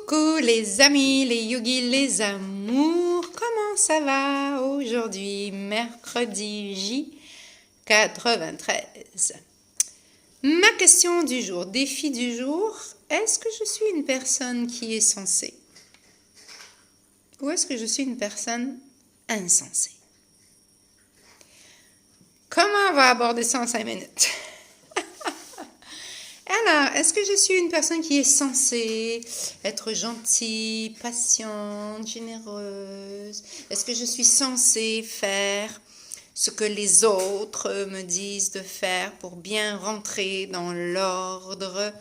Coucou les amis, les yogis, les amours, comment ça va aujourd'hui, mercredi J93. Ma question du jour, défi du jour, est-ce que je suis une personne qui est sensée? Ou est-ce que je suis une personne insensée? Comment on va aborder ça en 5 minutes? Alors, est-ce que je suis une personne qui est censée être gentille, patiente, généreuse? Est-ce que je suis censée faire ce que les autres me disent de faire pour bien rentrer dans l'ordre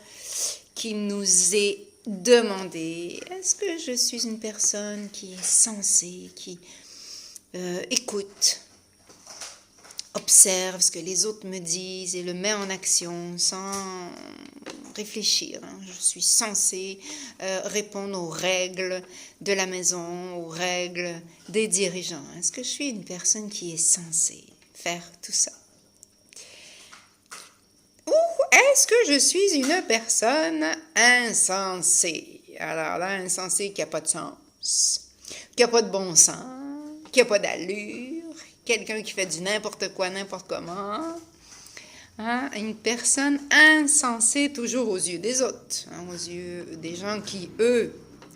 qui nous est demandé? Est-ce que je suis une personne qui est censée, qui écoute, observe ce que les autres me disent et le met en action sans réfléchir. Je suis censée répondre aux règles de la maison, aux règles des dirigeants. Est-ce que je suis une personne qui est censée faire tout ça? Ou est-ce que je suis une personne insensée? Alors là, insensée qui n'a pas de sens, qui n'a pas de bon sens, qui n'a pas d'allure, quelqu'un qui fait du n'importe quoi, n'importe comment. Hein? Une personne insensée toujours aux yeux des autres, hein, aux yeux des gens qui, eux,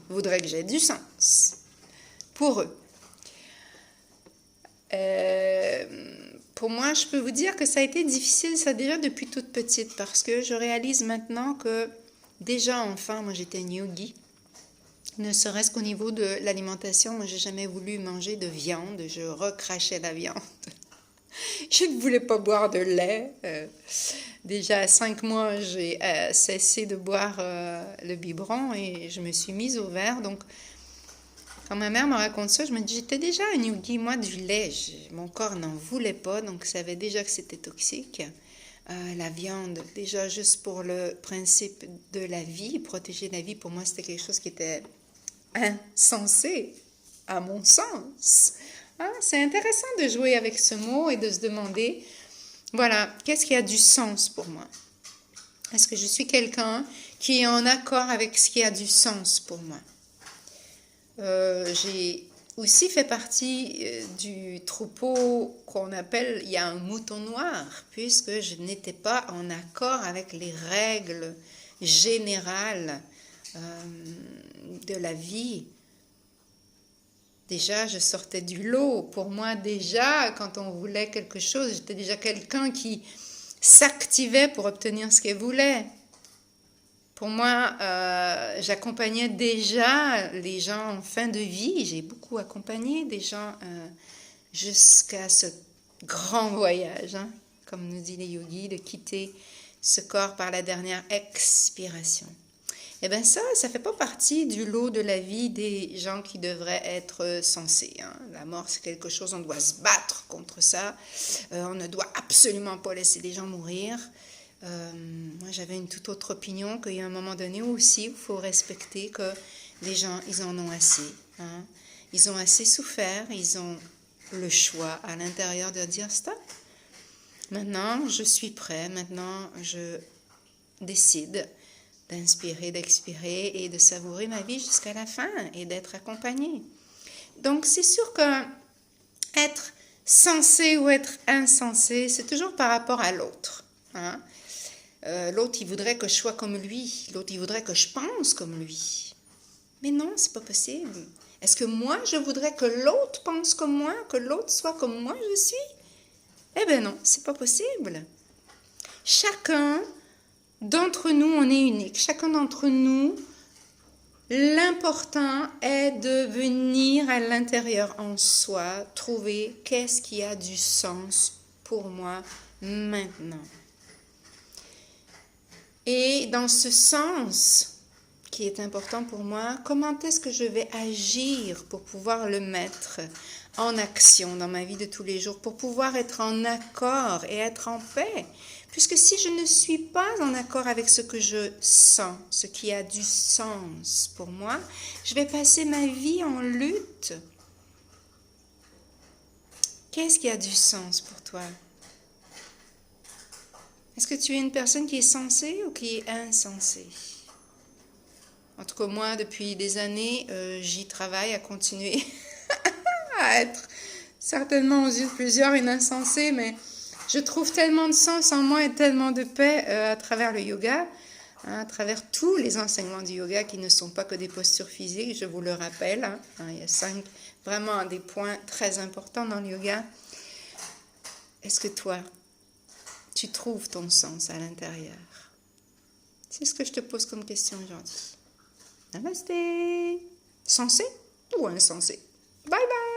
voudraient que j'ai du sens pour eux. Pour moi, je peux vous dire que ça a été difficile, ça déjà depuis toute petite, parce que je réalise maintenant que déjà enfant, moi j'étais une yogi, ne serait-ce qu'au niveau de l'alimentation, moi j'ai jamais voulu manger de viande, je recrachais la viande. Je ne voulais pas boire de lait. Déjà à 5 mois, j'ai cessé de boire le biberon et je me suis mise au verre. Donc, quand ma mère me raconte ça, je me dis, j'étais déjà un yogi, moi, du lait. Mon corps n'en voulait pas, donc je savais déjà que c'était toxique. La viande, déjà juste pour le principe de la vie, protéger la vie, pour moi, c'était quelque chose qui était insensé, à mon sens. Hein? C'est intéressant de jouer avec ce mot et de se demander, voilà, qu'est-ce qui a du sens pour moi? Est-ce que je suis quelqu'un qui est en accord avec ce qui a du sens pour moi? J'ai aussi fait partie du troupeau qu'on appelle, il y a un mouton noir, puisque je n'étais pas en accord avec les règles générales de la vie. Déjà, je sortais du lot. Pour moi, déjà, quand on voulait quelque chose, j'étais déjà quelqu'un qui s'activait pour obtenir ce qu'elle voulait. Pour moi, j'accompagnais déjà les gens en fin de vie. J'ai beaucoup accompagné des gens jusqu'à ce grand voyage, hein, comme nous dit les yogis, de quitter ce corps par la dernière expiration. Eh bien ça fait pas partie du lot de la vie des gens qui devraient être sensés. Hein. La mort, c'est quelque chose, on doit se battre contre ça. On ne doit absolument pas laisser les gens mourir. Moi, j'avais une toute autre opinion qu'il y a un moment donné aussi, il faut respecter que les gens, ils en ont assez. Hein. Ils ont assez souffert, ils ont le choix à l'intérieur de dire stop. Maintenant, je suis prêt, maintenant, je décide d'inspirer, d'expirer et de savourer ma vie jusqu'à la fin et d'être accompagnée. Donc, c'est sûr que être sensé ou être insensé, c'est toujours par rapport à l'autre. Hein? L'autre, il voudrait que je sois comme lui. L'autre, il voudrait que je pense comme lui. Mais non, c'est pas possible. Est-ce que moi, je voudrais que l'autre pense comme moi, que l'autre soit comme moi je suis? Eh bien non, c'est pas possible. Chacun d'entre nous, on est unique. Chacun d'entre nous, l'important est de venir à l'intérieur en soi, trouver qu'est-ce qui a du sens pour moi maintenant. Et dans ce sens qui est important pour moi, comment est-ce que je vais agir pour pouvoir le mettre en action dans ma vie de tous les jours, pour pouvoir être en accord et être en paix? Puisque si je ne suis pas en accord avec ce que je sens, ce qui a du sens pour moi, je vais passer ma vie en lutte. Qu'est-ce qui a du sens pour toi? Est-ce que tu es une personne qui est sensée ou qui est insensée? En tout cas, moi, depuis des années, j'y travaille à continuer à être certainement aux yeux de plusieurs une insensée, mais je trouve tellement de sens en moi et tellement de paix à travers le yoga, hein, à travers tous les enseignements du yoga qui ne sont pas que des postures physiques, je vous le rappelle. Hein, il y a 5 vraiment des points très importants dans le yoga. Est-ce que toi, tu trouves ton sens à l'intérieur? C'est ce que je te pose comme question aujourd'hui. Namasté. Sensé ou insensé? Bye bye.